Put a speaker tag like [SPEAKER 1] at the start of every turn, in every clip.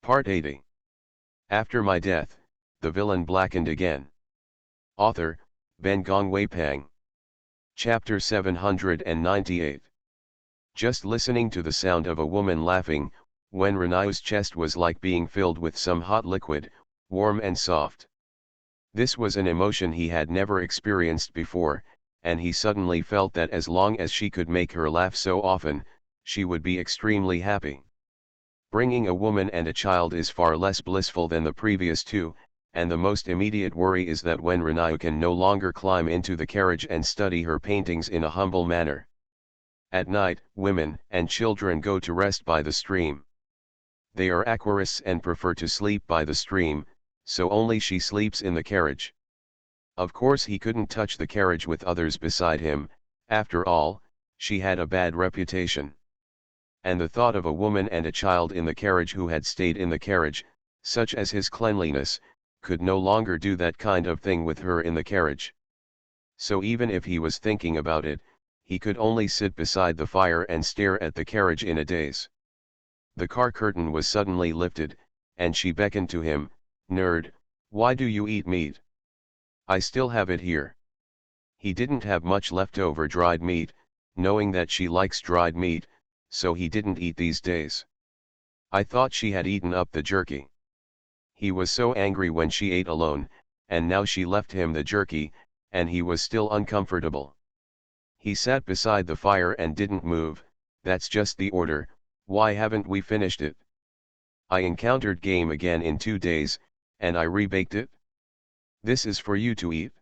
[SPEAKER 1] Part 80. After my death, the villain blackened again. Author, Ben Gong Wei Pang. Chapter 798. Just listening to the sound of a woman laughing, when Renai's chest was like being filled with some hot liquid, warm and soft. This was an emotion he had never experienced before, and he suddenly felt that as long as she could make her laugh so often, she would be extremely happy. Bringing a woman and a child is far less blissful than the previous two, and the most immediate worry is that when Renai can no longer climb into the carriage and study her paintings in a humble manner. At night, women and children go to rest by the stream. They are aquarists and prefer to sleep by the stream, so only she sleeps in the carriage. Of course he couldn't touch the carriage with others beside him, after all, she had a bad reputation. And the thought of a woman and a child in the carriage who had stayed in the carriage, such as his cleanliness, could no longer do that kind of thing with her in the carriage. So even if he was thinking about it, he could only sit beside the fire and stare at the carriage in a daze. The car curtain was suddenly lifted, and she beckoned to him. "Nerd, why do you eat meat? I still have it here." He didn't have much leftover dried meat, knowing that she likes dried meat, so he didn't eat these days. I thought she had eaten up the jerky. He was so angry when she ate alone, and now she left him the jerky, and he was still uncomfortable. He sat beside the fire and didn't move. "That's just the order, why haven't we finished it? I encountered game again in 2 days, and I rebaked it. This is for you to eat."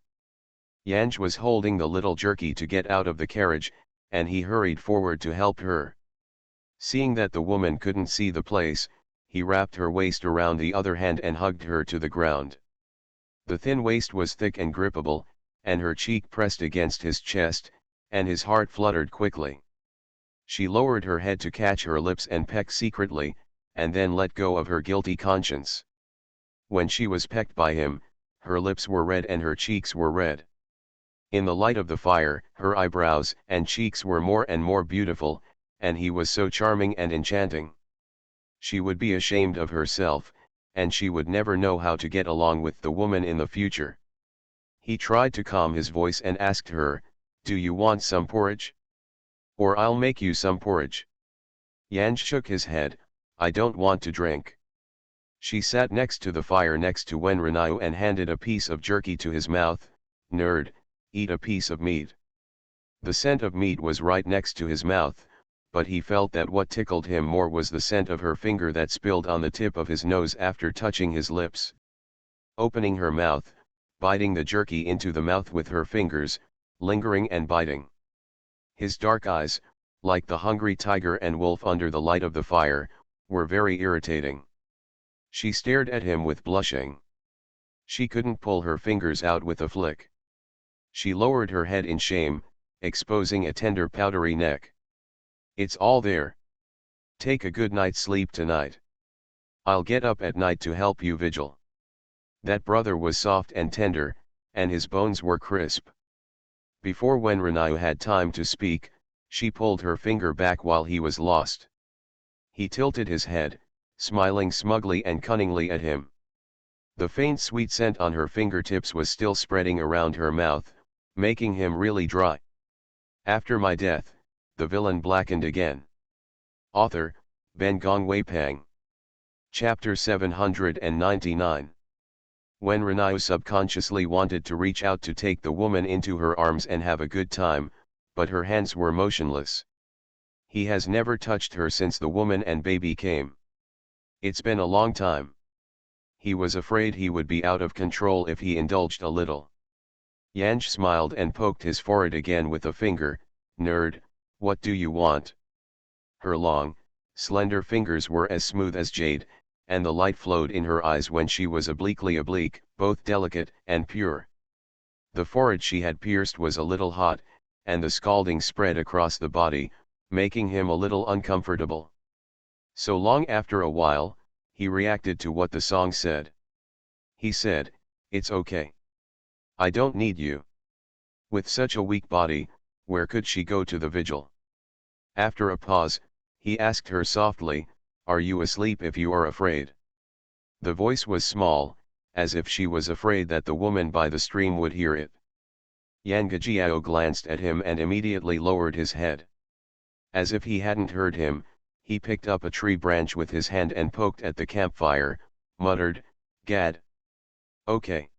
[SPEAKER 1] Yanj was holding the little jerky to get out of the carriage, and he hurried forward to help her. Seeing that the woman couldn't see the place, he wrapped her waist around the other hand and hugged her to the ground. The thin waist was thick and grippable, and her cheek pressed against his chest, and his heart fluttered quickly. She lowered her head to catch her lips and peck secretly, and then let go of her guilty conscience. When she was pecked by him, her lips were red and her cheeks were red. In the light of the fire, her eyebrows and cheeks were more and more beautiful, and he was so charming and enchanting. She would be ashamed of herself, and she would never know how to get along with the woman in the future. He tried to calm his voice and asked her, "Do you want some porridge? Or I'll make you some porridge." Yanj shook his head. "I don't want to drink." She sat next to the fire next to Renai and handed a piece of jerky to his mouth. "Nerd, eat a piece of meat." The scent of meat was right next to his mouth, but he felt that what tickled him more was the scent of her finger that spilled on the tip of his nose after touching his lips. Opening her mouth, biting the jerky into the mouth with her fingers, lingering and biting. His dark eyes, like the hungry tiger and wolf under the light of the fire, were very irritating. She stared at him with blushing. She couldn't pull her fingers out with a flick. She lowered her head in shame, exposing a tender powdery neck. "It's all there. Take a good night's sleep tonight. I'll get up at night to help you vigil." That brother was soft and tender, and his bones were crisp. Before Renai had time to speak, she pulled her finger back while he was lost. He tilted his head, smiling smugly and cunningly at him. The faint sweet scent on her fingertips was still spreading around her mouth, making him really dry. After my death, the villain blackened again. Author, Ben Gong Wei Pang. Chapter 799. When Renai subconsciously wanted to reach out to take the woman into her arms and have a good time, but her hands were motionless. He has never touched her since the woman and baby came. It's been a long time. He was afraid he would be out of control if he indulged a little. Yanj smiled and poked his forehead again with a finger. "Nerd, what do you want?" Her long, slender fingers were as smooth as jade, and the light flowed in her eyes when she was oblique, both delicate and pure. The forehead she had pierced was a little hot, and the scalding spread across the body, making him a little uncomfortable. So long after a while, he reacted to what the song said. He said, "It's okay. I don't need you." With such a weak body, where could she go to the vigil? After a pause, he asked her softly, "Are you asleep if you are afraid?" The voice was small, as if she was afraid that the woman by the stream would hear it. Yan Gajiao glanced at him and immediately lowered his head. As if he hadn't heard him, he picked up a tree branch with his hand and poked at the campfire, muttered, "Gad. Okay."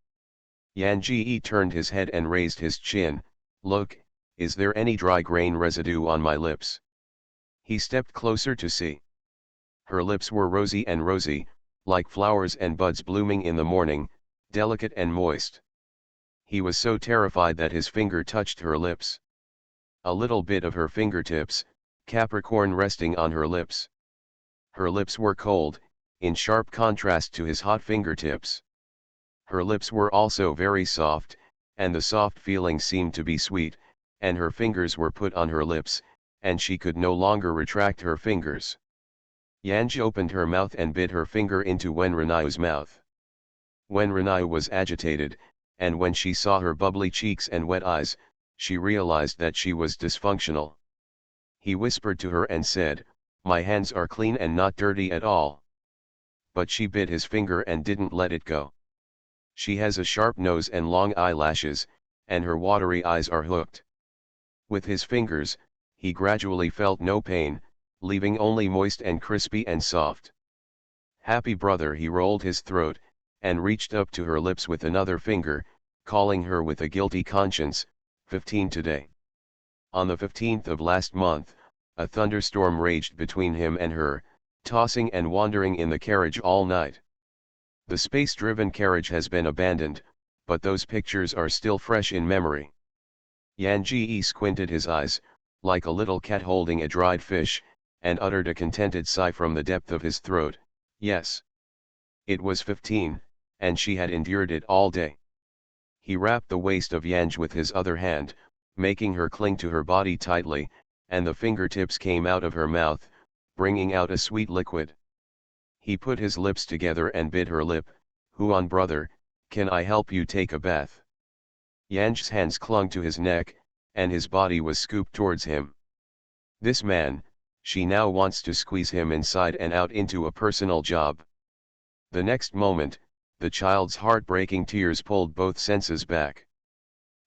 [SPEAKER 1] Yan Ji turned his head and raised his chin. "Look, is there any dry grain residue on my lips?" He stepped closer to see. Her lips were rosy, like flowers and buds blooming in the morning, delicate and moist. He was so terrified that his finger touched her lips. A little bit of her fingertips, Capricorn resting on her lips. Her lips were cold, in sharp contrast to his hot fingertips. Her lips were also very soft, and the soft feeling seemed to be sweet, and her fingers were put on her lips, and she could no longer retract her fingers. Yanj opened her mouth and bit her finger into Wen Renai's mouth. Wen Renai was agitated, and when she saw her bubbly cheeks and wet eyes, she realized that she was dysfunctional. He whispered to her and said, "My hands are clean and not dirty at all." But she bit his finger and didn't let it go. She has a sharp nose and long eyelashes, and her watery eyes are hooked. With his fingers, he gradually felt no pain, leaving only moist and crispy and soft. Happy brother, he rolled his throat, and reached up to her lips with another finger, calling her with a guilty conscience, 15 today. On the 15th of last month, a thunderstorm raged between him and her, tossing and wandering in the carriage all night. The space-driven carriage has been abandoned, but those pictures are still fresh in memory. Yan Ji squinted his eyes, like a little cat holding a dried fish, and uttered a contented sigh from the depth of his throat. Yes. It was 15, and she had endured it all day. He wrapped the waist of Yanj with his other hand, making her cling to her body tightly, and the fingertips came out of her mouth, bringing out a sweet liquid. He put his lips together and bit her lip. "Huan brother, can I help you take a bath?" Yanj's hands clung to his neck, and his body was scooped towards him. This man, she now wants to squeeze him inside and out into a personal job. The next moment, the child's heartbreaking tears pulled both senses back.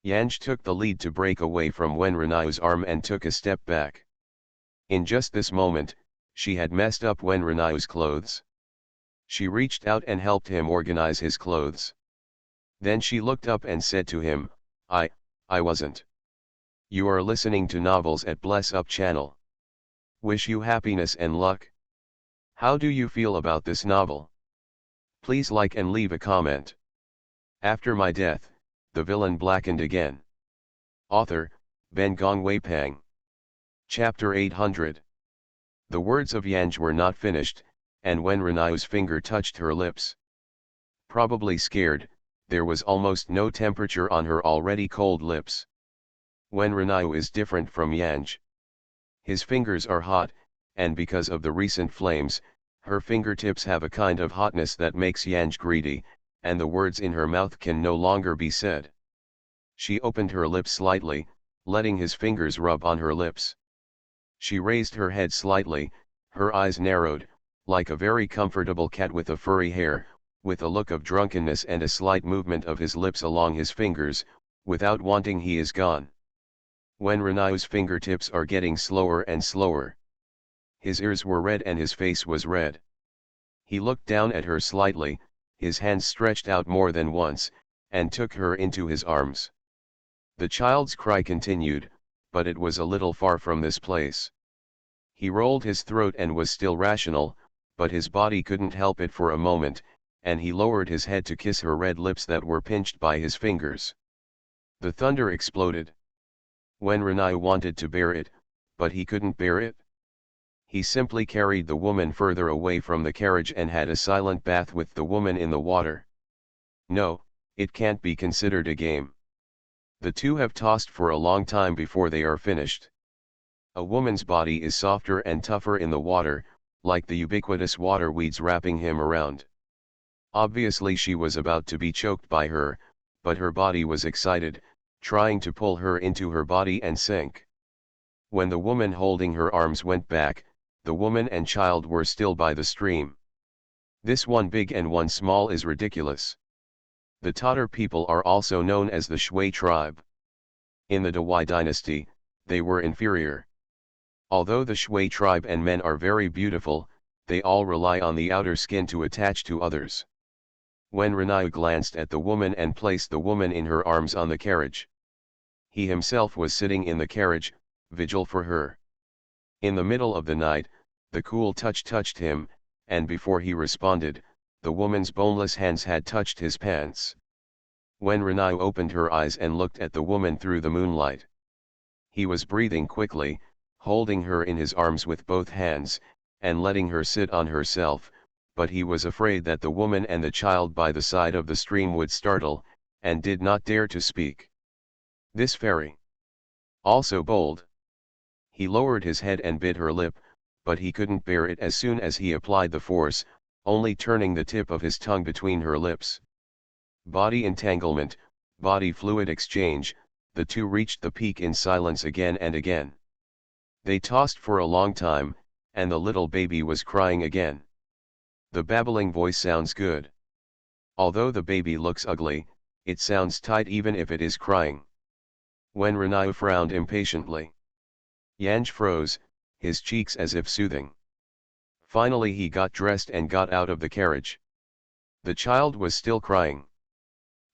[SPEAKER 1] Yanj took the lead to break away from Wen Renai's arm and took a step back. In just this moment, she had messed up Wen Renai's clothes. She reached out and helped him organize his clothes. Then she looked up and said to him, I wasn't. You are listening to novels at Bless Up channel. Wish you happiness and luck. How do you feel about this novel? Please like and leave a comment. After my death, the villain blackened again. Author, Ben Gong Wei Pang. Chapter 800. The words of Yanj were not finished, and when Renai's finger touched her lips. Probably scared, there was almost no temperature on her already cold lips. Wen Renai is different from Yanj. His fingers are hot, and because of the recent flames, her fingertips have a kind of hotness that makes Yanj greedy, and the words in her mouth can no longer be said. She opened her lips slightly, letting his fingers rub on her lips. She raised her head slightly, her eyes narrowed, like a very comfortable cat with a furry hair, with a look of drunkenness and a slight movement of his lips along his fingers. Without wanting, he is gone. When Renai's fingertips are getting slower and slower. His ears were red and his face was red. He looked down at her slightly, his hands stretched out more than once, and took her into his arms. The child's cry continued, but it was a little far from this place. He rolled his throat and was still rational, but his body couldn't help it for a moment, and he lowered his head to kiss her red lips that were pinched by his fingers. The thunder exploded. When Renai wanted to bear it, but he couldn't bear it. He simply carried the woman further away from the carriage and had a silent bath with the woman in the water. No, it can't be considered a game. The two have tossed for a long time before they are finished. A woman's body is softer and tougher in the water, like the ubiquitous water weeds wrapping him around. Obviously she was about to be choked by her, but her body was excited, trying to pull her into her body and sink. When the woman holding her arms went back, the woman and child were still by the stream. This one big and one small is ridiculous. The Tatar people are also known as the Shui tribe. In the Dawei dynasty, they were inferior. Although the Shui tribe and men are very beautiful, they all rely on the outer skin to attach to others. When Renai glanced at the woman and placed the woman in her arms on the carriage, he himself was sitting in the carriage, vigil for her. In the middle of the night, the cool touch touched him, and before he responded, the woman's boneless hands had touched his pants. When Renai opened her eyes and looked at the woman through the moonlight, he was breathing quickly, holding her in his arms with both hands, and letting her sit on herself, but he was afraid that the woman and the child by the side of the stream would startle, and did not dare to speak. This fairy, also bold. He lowered his head and bit her lip, but he couldn't bear it as soon as he applied the force, only turning the tip of his tongue between her lips. Body entanglement, body fluid exchange, the two reached the peak in silence again and again. They tossed for a long time, and the little baby was crying again. The babbling voice sounds good. Although the baby looks ugly, it sounds tight even if it is crying. When Renai frowned impatiently, Yanj froze, his cheeks as if soothing. Finally he got dressed and got out of the carriage. The child was still crying.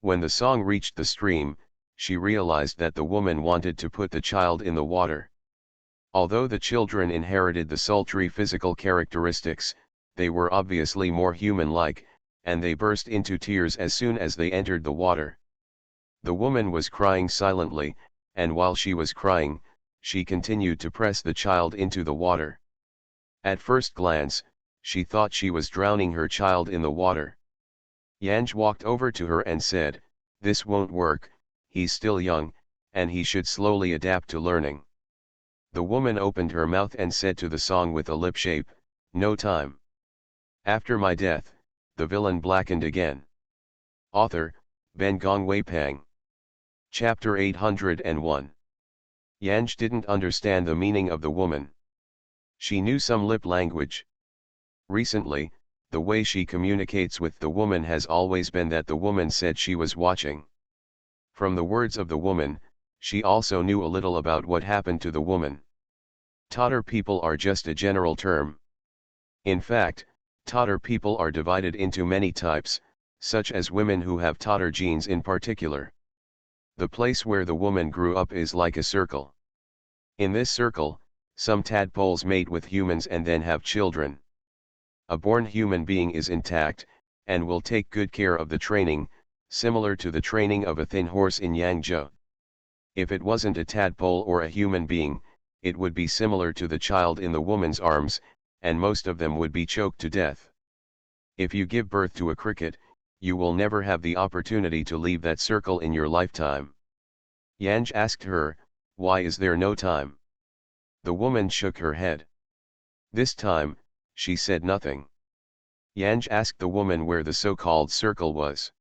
[SPEAKER 1] When the song reached the stream, she realized that the woman wanted to put the child in the water. Although the children inherited the sultry physical characteristics, they were obviously more human-like, and they burst into tears as soon as they entered the water. The woman was crying silently, and while she was crying, she continued to press the child into the water. At first glance, she thought she was drowning her child in the water. Yanj walked over to her and said, "This won't work, he's still young, and he should slowly adapt to learning." The woman opened her mouth and said to the song with a lip shape, "No time. After my death, the villain blackened again." Author, Ben Gong Wei Pang. Chapter 801. Yanj didn't understand the meaning of the woman. She knew some lip language. Recently, the way she communicates with the woman has always been that the woman said she was watching. From the words of the woman, she also knew a little about what happened to the woman. Tatar people are just a general term. In fact, Tatar people are divided into many types, such as women who have Tatar genes in particular. The place where the woman grew up is like a circle. In this circle, some tadpoles mate with humans and then have children. A born human being is intact, and will take good care of the training, similar to the training of a thin horse in Yangzhou. If it wasn't a tadpole or a human being, it would be similar to the child in the woman's arms, and most of them would be choked to death. If you give birth to a cricket, you will never have the opportunity to leave that circle in your lifetime. Yanj asked her, "Why is there no time?" The woman shook her head. This time, she said nothing. Yanj asked the woman where the so-called circle was.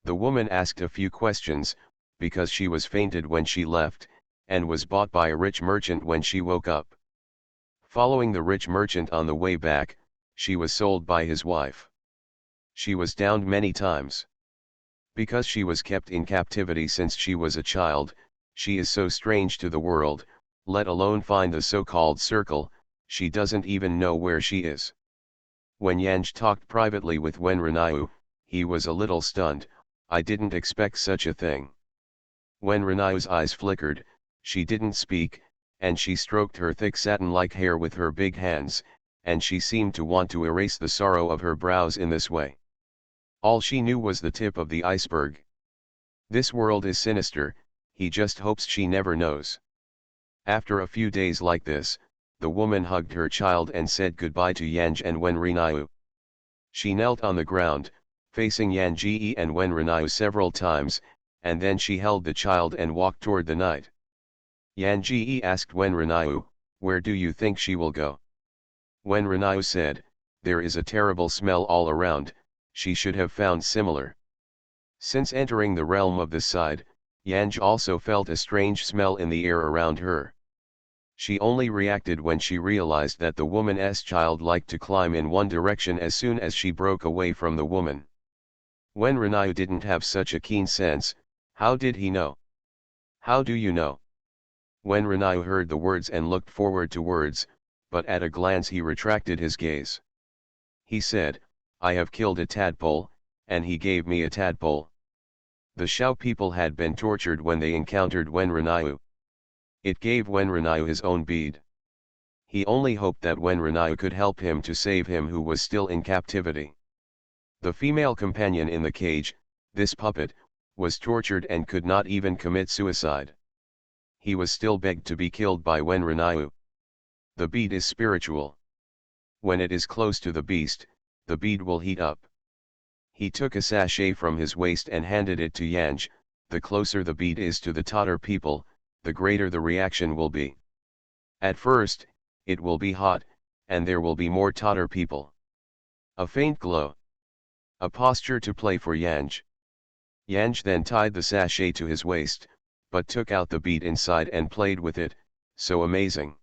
[SPEAKER 1] The woman asked a few questions, because she was fainted when she left, and was bought by a rich merchant when she woke up. Following the rich merchant on the way back, she was sold by his wife. She was downed many times. Because she was kept in captivity since she was a child, she is so strange to the world, let alone find the so-called circle, she doesn't even know where she is. When Yanj talked privately with Wen Renaiu, he was a little stunned. "I didn't expect such a thing." When Renaiu's eyes flickered, she didn't speak, and she stroked her thick satin-like hair with her big hands, and she seemed to want to erase the sorrow of her brows in this way. All she knew was the tip of the iceberg. This world is sinister, he just hopes she never knows. After a few days like this, the woman hugged her child and said goodbye to Yanj and Wen Renaiu. She knelt on the ground, facing Yanji and Wen Renaiu several times, and then she held the child and walked toward the night. Yanji asked Wen Renaiu, "Where do you think she will go?" Wen Renaiu said, "There is a terrible smell all around, she should have found similar." Since entering the realm of the side, Yanj also felt a strange smell in the air around her. She only reacted when she realized that the woman's child liked to climb in one direction as soon as she broke away from the woman. Wen Renai didn't have such a keen sense. How did he know? How do you know? Wen Renai heard the words and looked forward to words, but at a glance he retracted his gaze. He said, I have killed a tadpole, and he gave me a tadpole. The Shao people had been tortured when they encountered Wen Renai. It gave Wen Renai his own bead. He only hoped that Wen Renai could help him to save him who was still in captivity. The female companion in the cage, this puppet, was tortured and could not even commit suicide. He was still begged to be killed by Wen Renai. The bead is spiritual. When it is close to the beast, the bead will heat up. He took a sachet from his waist and handed it to Yanj. The closer the bead is to the Tatar people, the greater the reaction will be. At first, it will be hot, and there will be more Tatar people. A faint glow. A posture to play for Yanj. Yanj then tied the sachet to his waist, but took out the bead inside and played with it, so amazing.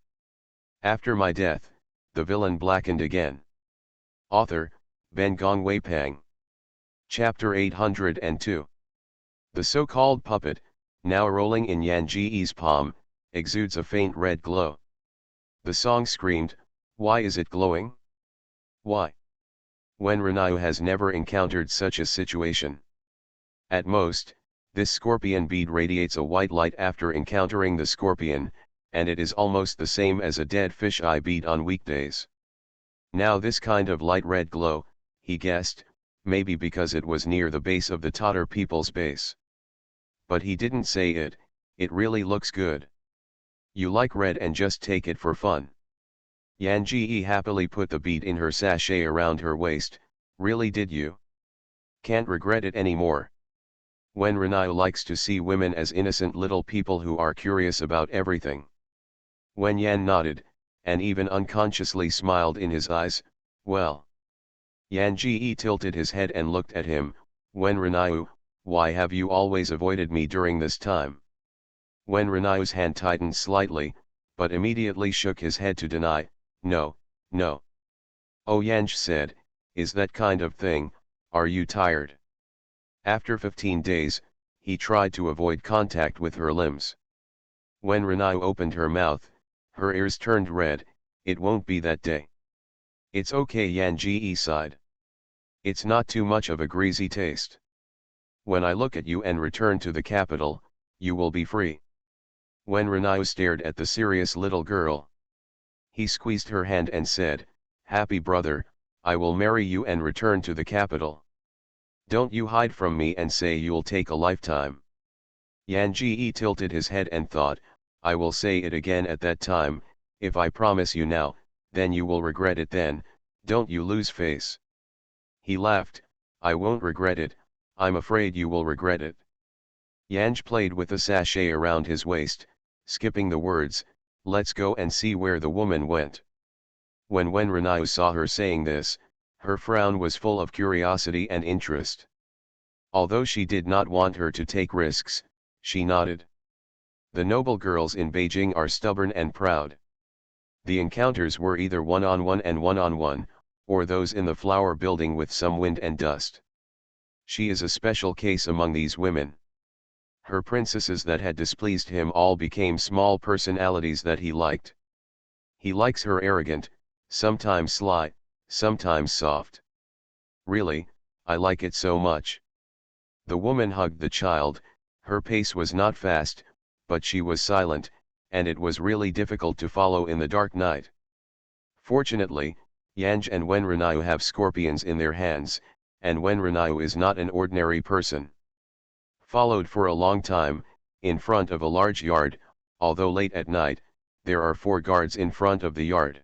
[SPEAKER 1] After my death, the villain blackened again. Author, Ben Gong Wei Pang. Chapter 802. The so-called puppet, now rolling in Yan Ji's palm, exudes a faint red glow. The song screamed, why is it glowing? Why? Wen Renai has never encountered such a situation. At most, this scorpion bead radiates a white light after encountering the scorpion, and it is almost the same as a dead fish eye bead on weekdays. Now this kind of light red glow, he guessed, maybe because it was near the base of the Tatar people's base. But he didn't say it, it really looks good. You like red and just take it for fun. Yan Ji happily put the bead in her sachet around her waist. Really, did you? Can't regret it anymore. Wen Renai likes to see women as innocent little people who are curious about everything. Wen Yan nodded, and even unconsciously smiled in his eyes. Well. Yan Ji tilted his head and looked at him. Wen Renai, why have you always avoided me during this time? Wen Renai's hand tightened slightly, but immediately shook his head to deny. No, no. Oh, Yanj said, is that kind of thing, are you tired? After 15 days, he tried to avoid contact with her limbs. When Renai opened her mouth, her ears turned red. It won't be that day. It's okay, Yan Ji sighed. It's not too much of a greasy taste. When I look at you and return to the capital, you will be free. When Renai stared at the serious little girl, he squeezed her hand and said, happy brother, I will marry you and return to the capital. Don't you hide from me and say you'll take a lifetime. Yan Ji tilted his head and thought, I will say it again at that time, if I promise you now, then you will regret it then, don't you lose face. He laughed, I won't regret it, I'm afraid you will regret it. Yanj played with the sachet around his waist, skipping the words, let's go and see where the woman went. When Wen Renai saw her saying this, her frown was full of curiosity and interest. Although she did not want her to take risks, she nodded. The noble girls in Beijing are stubborn and proud. The encounters were either one-on-one and one-on-one, or those in the flower building with some wind and dust. She is a special case among these women. Her princesses that had displeased him all became small personalities that he liked. He likes her arrogant, sometimes sly, sometimes soft. Really, I like it so much. The woman hugged the child. Her pace was not fast, but she was silent, and it was really difficult to follow in the dark night. Fortunately, Yanj and Wen Renai have scorpions in their hands, and Wen Renai is not an ordinary person. Followed for a long time, in front of a large yard, although late at night, there are 4 guards in front of the yard.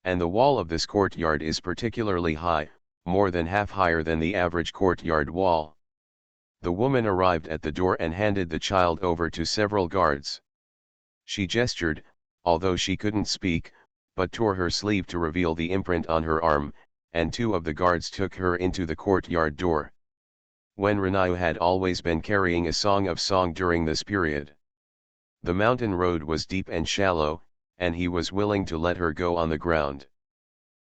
[SPEAKER 1] And the wall of this courtyard is particularly high, more than half higher than the average courtyard wall. The woman arrived at the door and handed the child over to several guards. She gestured, although she couldn't speak, but tore her sleeve to reveal the imprint on her arm, and 2 of the guards took her into the courtyard door. Wen Renai had always been carrying a song during this period. The mountain road was deep and shallow, and he was willing to let her go on the ground.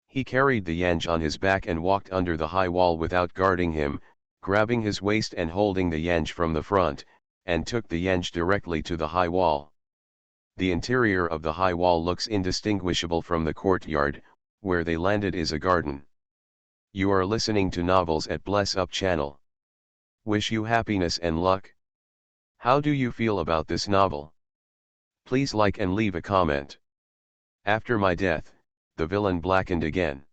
[SPEAKER 1] He carried the Yanj on his back and walked under the high wall without guarding him, grabbing his waist and holding the Yanj from the front, and took the Yanj directly to the high wall. The interior of the high wall looks indistinguishable from the courtyard. Where they landed is a garden. You are listening to novels at Bless Up channel. Wish you happiness and luck. How do you feel about this novel? Please like and leave a comment. After my death, the villain blackened again.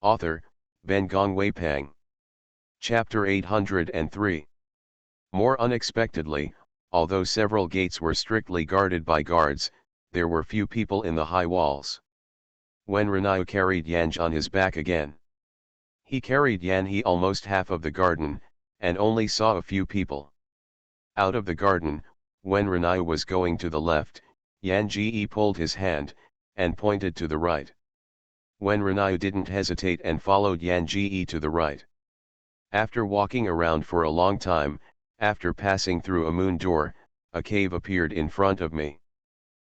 [SPEAKER 1] Author, Ben Gong Wei Pang. Chapter 803. More unexpectedly, although several gates were strictly guarded by guards, there were few people in the high walls. When Renai carried Yanj on his back again. He carried Yanji almost half of the garden, and only saw a few people. Out of the garden, when Renai was going to the left, Yanji pulled his hand, and pointed to the right. When Renai didn't hesitate and followed Yanji to the right. After walking around for a long time, after passing through a moon door, a cave appeared in front of me.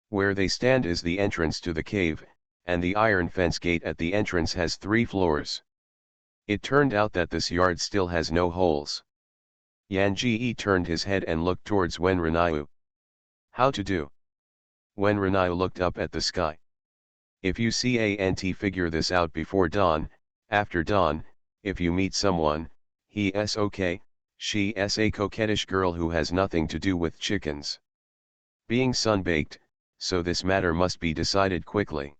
[SPEAKER 1] Where they stand is the entrance to the cave, and the iron fence gate at the entrance has 3 floors. It turned out that this yard still has no holes. Yanji turned his head and looked towards Wen Renai. How to do? Wen Renai looked up at the sky. If you figure this out before dawn, after dawn, if you meet someone, he's okay, she's a coquettish girl who has nothing to do with chickens. Being sun-baked, so this matter must be decided quickly.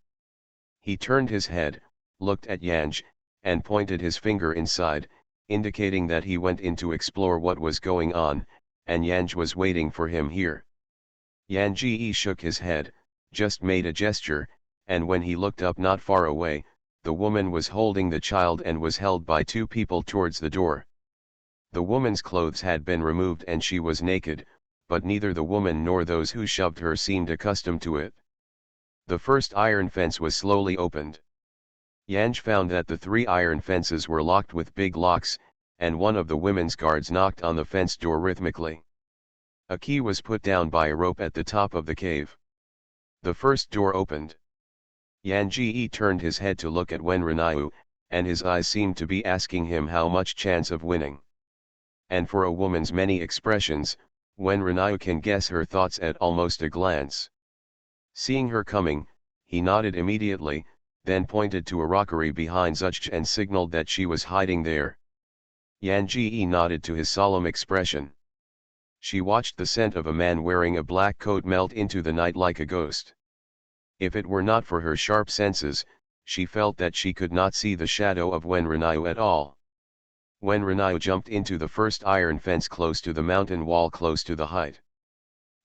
[SPEAKER 1] He turned his head, looked at Yanj, and pointed his finger inside, indicating that he went in to explore what was going on, and Yanj was waiting for him here. Yanji shook his head, just made a gesture, and when he looked up not far away, the woman was holding the child and was held by 2 people towards the door. The woman's clothes had been removed and she was naked, but neither the woman nor those who shoved her seemed accustomed to it. The first iron fence was slowly opened. Yanj found that the 3 iron fences were locked with big locks, and one of the women's guards knocked on the fence door rhythmically. A key was put down by a rope at the top of the cave. The first door opened. Yanji turned his head to look at Wen Renai, and his eyes seemed to be asking him how much chance of winning. And for a woman's many expressions, Wen Renai can guess her thoughts at almost a glance. Seeing her coming, he nodded immediately, then pointed to a rockery behind Zuch and signaled that she was hiding there. Yanji nodded to his solemn expression. She watched the scent of a man wearing a black coat melt into the night like a ghost. If it were not for her sharp senses, she felt that she could not see the shadow of Wen Renai at all. Wen Renai jumped into the first iron fence close to the mountain wall close to the height.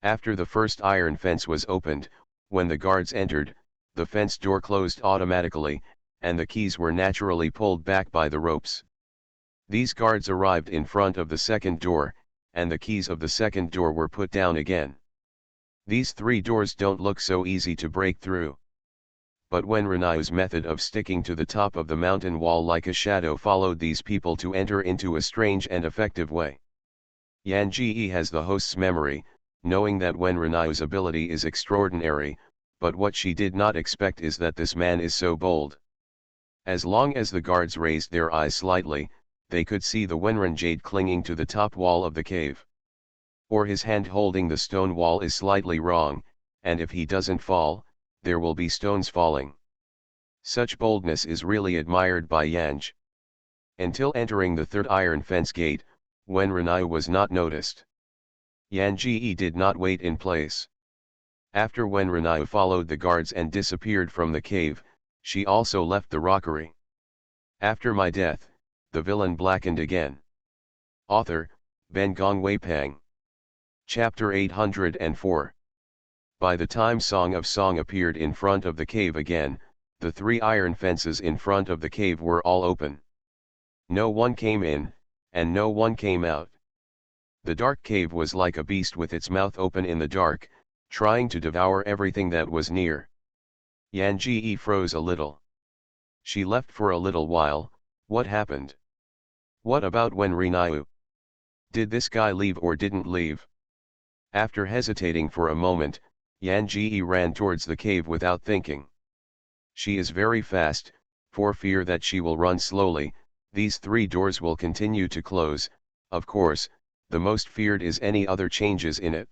[SPEAKER 1] After the first iron fence was opened, when the guards entered, the fence door closed automatically, and the keys were naturally pulled back by the ropes. These guards arrived in front of the second door, and the keys of the second door were put down again. These 3 doors don't look so easy to break through. But when Renai's method of sticking to the top of the mountain wall like a shadow followed these people to enter into a strange and effective way. Yanji has the host's memory, knowing that Wen Renai's ability is extraordinary, but what she did not expect is that this man is so bold. As long as the guards raised their eyes slightly, they could see the Wenren jade clinging to the top wall of the cave. Or his hand holding the stone wall is slightly wrong, and if he doesn't fall, there will be stones falling. Such boldness is really admired by Yanj. Until entering the 3rd iron fence gate, Wen Renai was not noticed. Yanji did not wait in place. After Wen Renai followed the guards and disappeared from the cave, she also left the rockery. After my death, the villain blackened again. Author, Ben Gong Wei Pang. Chapter 804. By the time Song of Song appeared in front of the cave again, the 3 iron fences in front of the cave were all open. No one came in, and no one came out. The dark cave was like a beast with its mouth open in the dark, trying to devour everything that was near. Yanji froze a little. She left for a little while. What happened? What about Wen Renai? Did this guy leave or didn't leave? After hesitating for a moment, Yan Ji ran towards the cave without thinking. She is very fast, for fear that she will run slowly, these 3 doors will continue to close. Of course, the most feared is any other changes in it.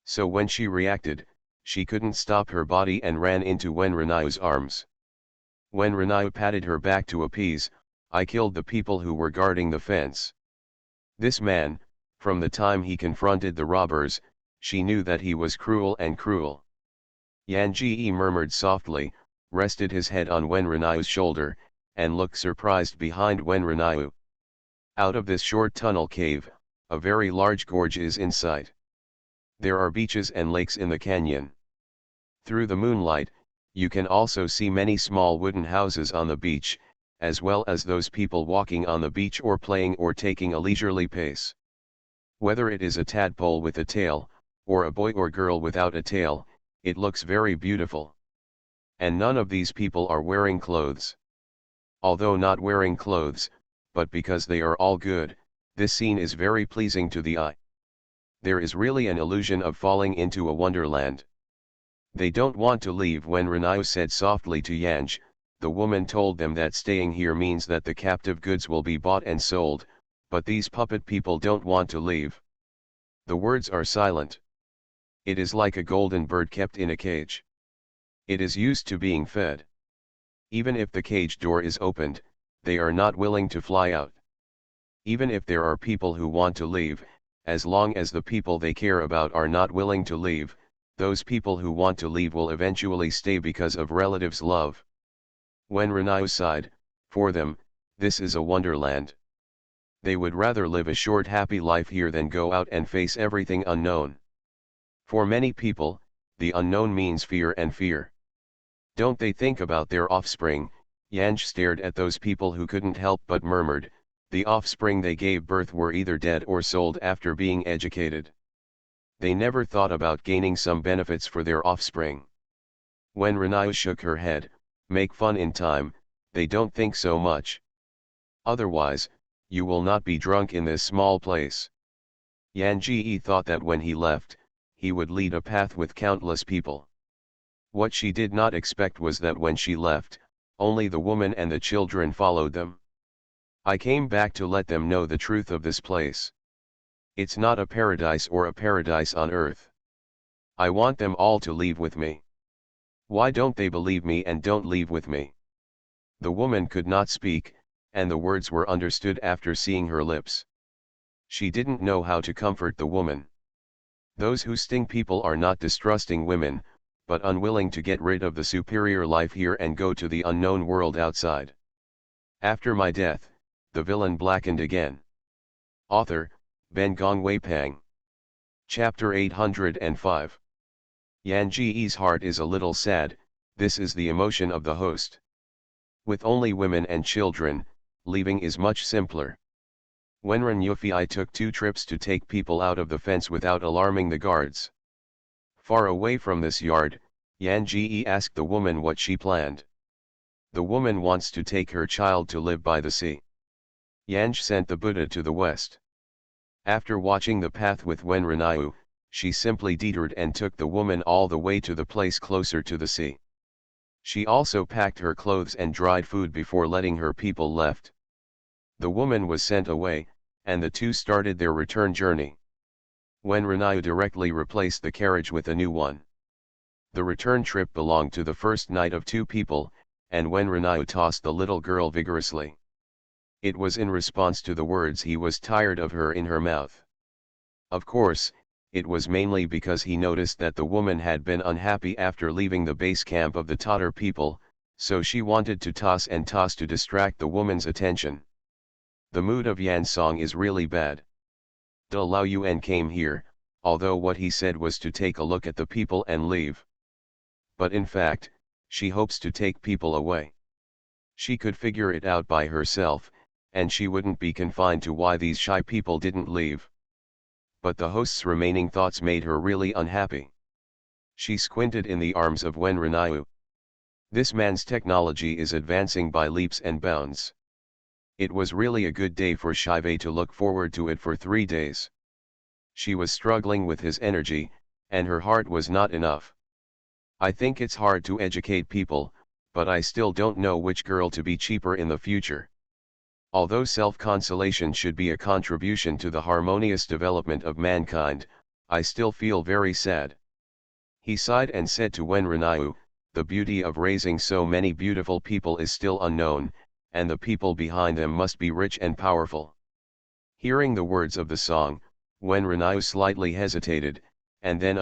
[SPEAKER 1] So when she reacted, she couldn't stop her body and ran into Wen Renai's arms. Wen Renai patted her back to appease, I killed the people who were guarding the fence. This man, from the time he confronted the robbers, she knew that he was cruel and cruel. Yan Ji murmured softly, rested his head on Wen Renai's shoulder, and looked surprised behind Wen Renai. Out of this short tunnel cave, a very large gorge is in sight. There are beaches and lakes in the canyon. Through the moonlight, you can also see many small wooden houses on the beach, as well as those people walking on the beach or playing or taking a leisurely pace. Whether it is a tadpole with a tail, or a boy or girl without a tail, it looks very beautiful. And none of these people are wearing clothes. Although not wearing clothes, but because they are all good, this scene is very pleasing to the eye. There is really an illusion of falling into a wonderland. They don't want to leave. When Renai said softly to Yanj, the woman told them that staying here means that the captive goods will be bought and sold, but these puppet people don't want to leave. The words are silent. It is like a golden bird kept in a cage. It is used to being fed. Even if the cage door is opened, they are not willing to fly out. Even if there are people who want to leave, as long as the people they care about are not willing to leave, those people who want to leave will eventually stay because of relatives' love. When Renai sighed, for them, this is a wonderland. They would rather live a short happy life here than go out and face everything unknown. For many people, the unknown means fear and fear. Don't they think about their offspring? Yanj stared at those people who couldn't help but murmured, the offspring they gave birth were either dead or sold after being educated. They never thought about gaining some benefits for their offspring. When Renai shook her head, make fun in time, they don't think so much. Otherwise, you will not be drunk in this small place. Yan Ji thought that when he left, he would lead a path with countless people. What she did not expect was that when she left, only the woman and the children followed them. I came back to let them know the truth of this place. It's not a paradise or a paradise on earth. I want them all to leave with me. Why don't they believe me and don't leave with me? The woman could not speak, and the words were understood after seeing her lips. She didn't know how to comfort the woman. Those who sting people are not distrusting women, but unwilling to get rid of the superior life here and go to the unknown world outside. After my death, the villain blackened again. Author, Ben Gongwei Pang. Chapter 805. Yan Ji's heart is a little sad, this is the emotion of the host. With only women and children, leaving is much simpler. Wenren Yufei took 2 trips to take people out of the fence without alarming the guards. Far away from this yard, Yan Ji asked the woman what she planned. The woman wants to take her child to live by the sea. Yanj sent the Buddha to the west. After watching the path with Wen Renai, she simply detoured and took the woman all the way to the place closer to the sea. She also packed her clothes and dried food before letting her people left. The woman was sent away, and the 2 started their return journey. Wen Renai directly replaced the carriage with a new one. The return trip belonged to the first night of 2 people, and Wen Renai tossed the little girl vigorously. It was in response to the words he was tired of her in her mouth. Of course, it was mainly because he noticed that the woman had been unhappy after leaving the base camp of the Tatar people, so she wanted to toss and toss to distract the woman's attention. The mood of Yan's song is really bad. Da Lao Yuan came here, although what he said was to take a look at the people and leave. But in fact, she hopes to take people away. She could figure it out by herself, and she wouldn't be confined to why these shy people didn't leave. But the host's remaining thoughts made her really unhappy. She squinted in the arms of Wen Renai. This man's technology is advancing by leaps and bounds. It was really a good day for Sci-Fi to look forward to it for 3 days. She was struggling with his energy, and her heart was not enough. I think it's hard to educate people, but I still don't know which girl to be cheaper in the future. Although self-consolation should be a contribution to the harmonious development of mankind, I still feel very sad. He sighed and said to Wen Renaiu, the beauty of raising so many beautiful people is still unknown, and the people behind them must be rich and powerful. Hearing the words of the song, Wen Renaiu slightly hesitated, and then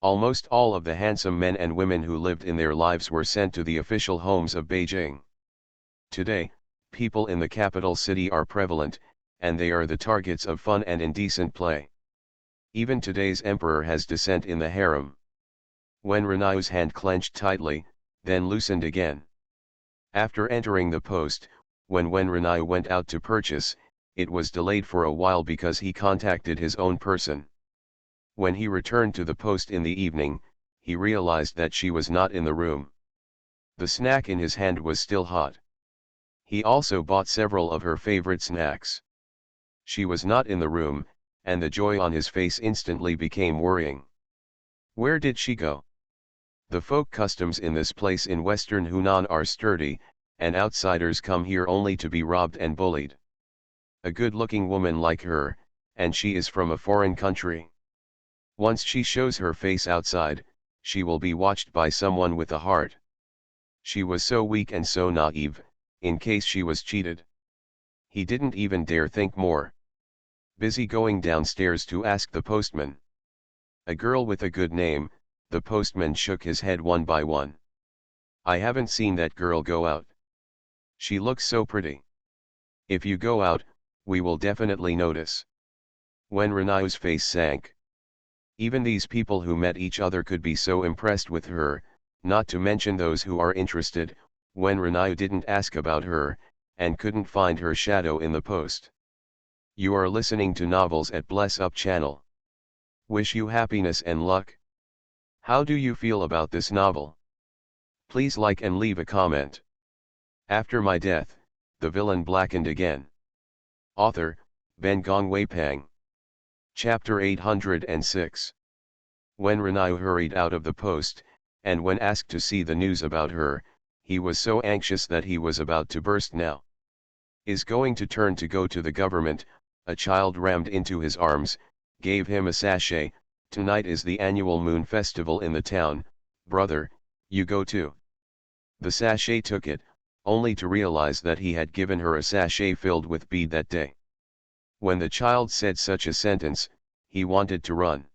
[SPEAKER 1] Almost all of the handsome men and women who lived in their lives were sent to the official homes of Beijing. Today, people in the capital city are prevalent, and they are the targets of fun and indecent play. Even today's emperor has descent in the harem. Wen Renaiu's hand clenched tightly, then loosened again. After entering the post, when Wen Renaiu went out to purchase, it was delayed for a while because he contacted his own person. When he returned to the post in the evening, he realized that she was not in the room. The snack in his hand was still hot. He also bought several of her favorite snacks. She was not in the room, and the joy on his face instantly became worrying. Where did she go? The folk customs in this place in western Hunan are sturdy, and outsiders come here only to be robbed and bullied. A good-looking woman like her, and she is from a foreign country. Once she shows her face outside, she will be watched by someone with a heart. She was so weak and so naive, in case she was cheated. He didn't even dare think more. Busy going downstairs to ask the postman. A girl with a good name, the postman shook his head one by one. I haven't seen that girl go out. She looks so pretty. If you go out, we will definitely notice. Wen Renaiu's face sank. Even these people who met each other could be so impressed with her, not to mention those who are interested. Wen Renaiu didn't ask about her, and couldn't find her shadow in the post. You are listening to novels at Bless Up channel. Wish you happiness and luck. How do you feel about this novel? Please like and leave a comment. After my death, the villain blackened again. Author, Ben Gong Weipang. Chapter 806. When Renaiu hurried out of the post, and when asked to see the news about her, he was so anxious that he was about to burst now. Is going to turn to go to the government, a child rammed into his arms, gave him a sachet. Tonight is the annual moon festival in the town, brother, you go too. The sachet took it, only to realize that he had given her a sachet filled with bead that day. When the child said such a sentence, he wanted to run.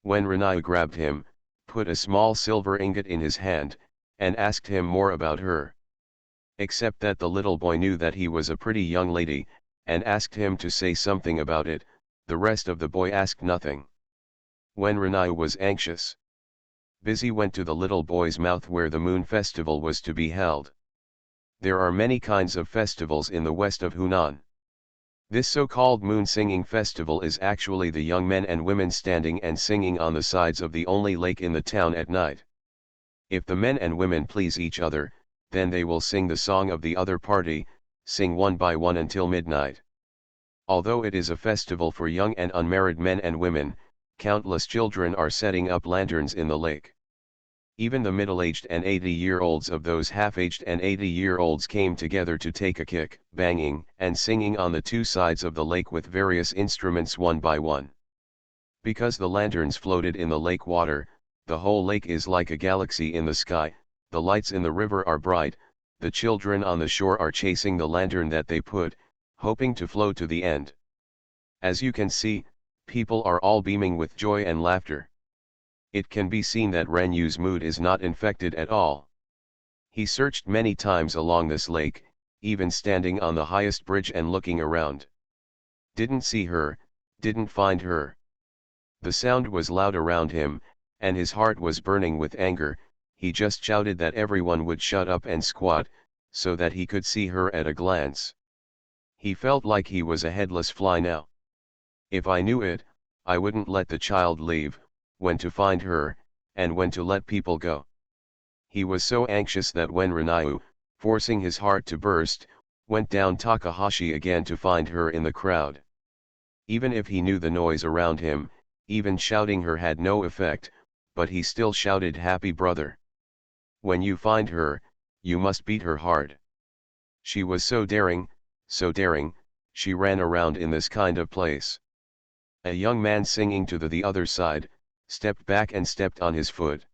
[SPEAKER 1] When Renaiu grabbed him, put a small silver ingot in his hand, and asked him more about her. Except that the little boy knew that he was a pretty young lady, and asked him to say something about it, the rest of the boy asked nothing. When Renaiu was anxious, Busy went to the little boy's mouth where the moon festival was to be held. There are many kinds of festivals in the west of Hunan. This so-called moon singing festival is actually the young men and women standing and singing on the sides of the only lake in the town at night. If the men and women please each other, then they will sing the song of the other party, sing one by one until midnight. Although it is a festival for young and unmarried men and women, countless children are setting up lanterns in the lake. Even the middle-aged and 80-year-olds of those half-aged and 80-year-olds came together to take a kick, banging and singing on the two sides of the lake with various instruments one by one. Because the lanterns floated in the lake water, the whole lake is like a galaxy in the sky, the lights in the river are bright, the children on the shore are chasing the lantern that they put, hoping to float to the end. As you can see, people are all beaming with joy and laughter. It can be seen that Renyu's mood is not infected at all. He searched many times along this lake, even standing on the highest bridge and looking around. Didn't see her, didn't find her. The sound was loud around him, and his heart was burning with anger. He just shouted that everyone would shut up and squat, so that he could see her at a glance. He felt like he was a headless fly now. If I knew it, I wouldn't let the child leave, when to find her, and when to let people go. He was so anxious that when Renaiu, forcing his heart to burst, went down Takahashi again to find her in the crowd. Even if he knew the noise around him, Even shouting her had no effect, but he still shouted, "Happy brother. When you find her, you must beat her hard." She was so daring, she ran around in this kind of place. A young man singing to the other side, stepped back and stepped on his foot.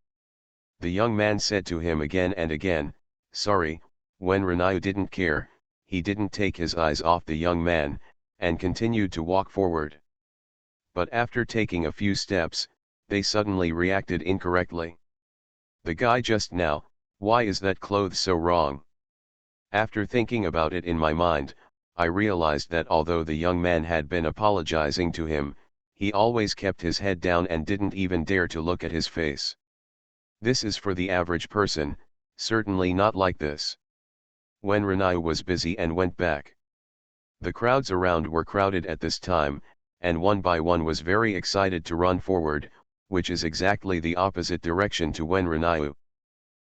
[SPEAKER 1] The young man said to him again and again, "Sorry." When Ranayu didn't care, he didn't take his eyes off the young man, and continued to walk forward. But after taking a few steps, they suddenly reacted incorrectly. "The guy just now, why is that clothes so wrong?" After thinking about it in my mind, I realized that although the young man had been apologizing to him, he always kept his head down and didn't even dare to look at his face. This is for the average person, certainly not like this. When Ranayu was busy and went back, the crowds around were crowded at this time, and one by one was very excited to run forward, which is exactly the opposite direction to When Ranayu.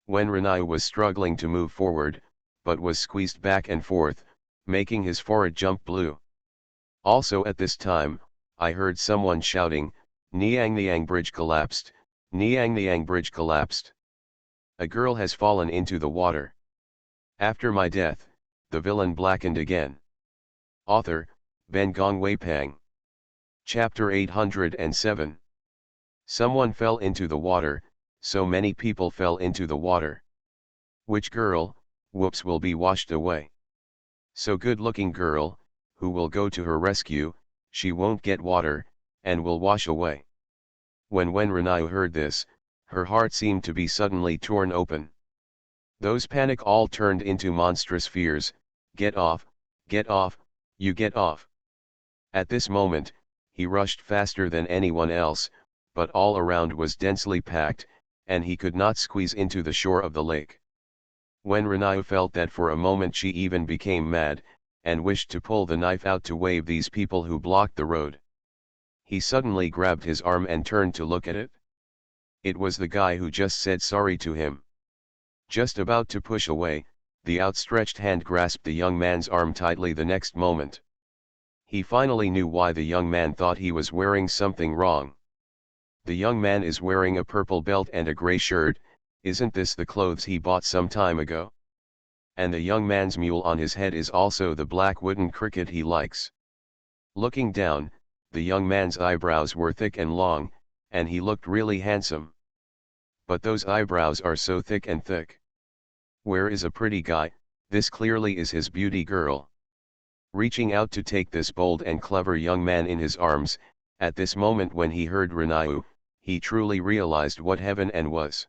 [SPEAKER 1] When Ranayu was struggling to move forward, but was squeezed back and forth, making his forehead jump blue. Also at this time, I heard someone shouting, "Niang Niang bridge collapsed, Niang Niang bridge collapsed. A girl has fallen into the water. After my death, the villain blackened again." Author, Ben Gong Wei Pang. Chapter 807. Someone fell into the water, so many people fell into the water. Which girl, whoops, will be washed away? So good-looking girl, who will go to her rescue, she won't get water, and will wash away. When Ranayu heard this, her heart seemed to be suddenly torn open. Those panic all turned into monstrous fears. Get off, you get off." At this moment, he rushed faster than anyone else, but all around was densely packed, and he could not squeeze into the shore of the lake. When Ranayu felt that for a moment, she even became mad, and wished to pull the knife out to wave these people who blocked the road. He suddenly grabbed his arm and turned to look at it. It was the guy who just said sorry to him. Just about to push away, the outstretched hand grasped the young man's arm tightly the next moment. He finally knew why the young man thought he was wearing something wrong. The young man is wearing a purple belt and a gray shirt. Isn't this the clothes he bought some time ago? And the young man's mule on his head is also the black wooden cricket he likes. Looking down, the young man's eyebrows were thick and long, and he looked really handsome. But those eyebrows are so thick and thick. Where is a pretty guy? This clearly is his beauty girl. Reaching out to take this bold and clever young man in his arms, at this moment when he heard Ranayu, he truly realized what heaven and was.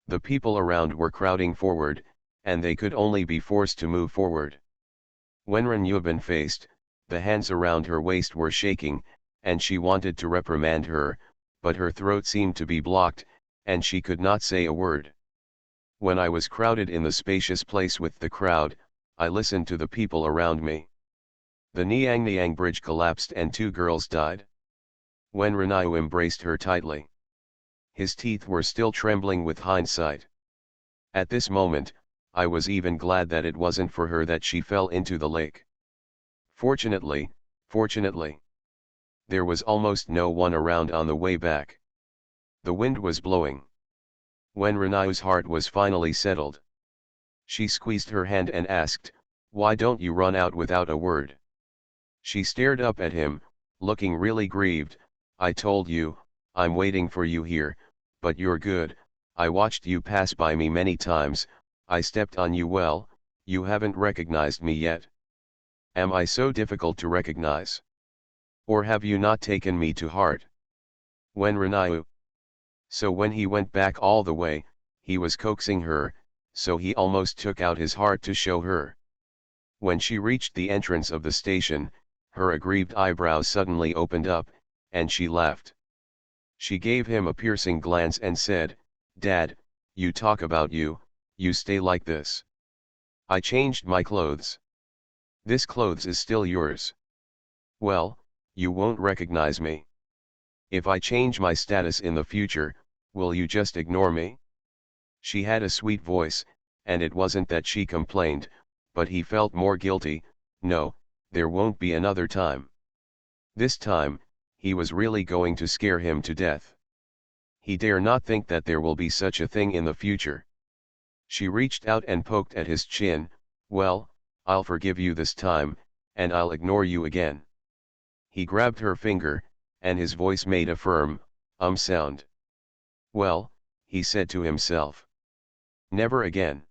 [SPEAKER 1] The people around were crowding forward, and they could only be forced to move forward. When Ranayu been faced, the hands around her waist were shaking, and she wanted to reprimand her, but her throat seemed to be blocked, and she could not say a word. When I was crowded in the spacious place with the crowd, I listened to the people around me. The Niang Niang bridge collapsed and 2 girls died. When Ranayu embraced her tightly, his teeth were still trembling with hindsight. At this moment, I was even glad that it wasn't for her that she fell into the lake. Fortunately, there was almost no one around on the way back. The wind was blowing. When Ranayu's heart was finally settled, she squeezed her hand and asked, "Why don't you run out without a word?" She stared up at him, looking really grieved. "I told you, I'm waiting for you here, but you're good. I watched you pass by me many times, I stepped on you well, you haven't recognized me yet. Am I so difficult to recognize? Or have you not taken me to heart?" When Ranayu. So when he went back all the way, he was coaxing her, so he almost took out his heart to show her. When she reached the entrance of the station, her aggrieved eyebrows suddenly opened up, and she laughed. She gave him a piercing glance and said, "Dad, you talk about you stay like this. I changed my clothes. This clothes is still yours. Well, you won't recognize me. If I change my status in the future, will you just ignore me?" She had a sweet voice, and it wasn't that she complained, but he felt more guilty. No, there won't be another time. This time, he was really going to scare him to death. He dare not think that there will be such a thing in the future. She reached out and poked at his chin. "Well, I'll forgive you this time, and I'll ignore you again." He grabbed her finger, and his voice made a firm, sound. "Well," he said to himself. "Never again."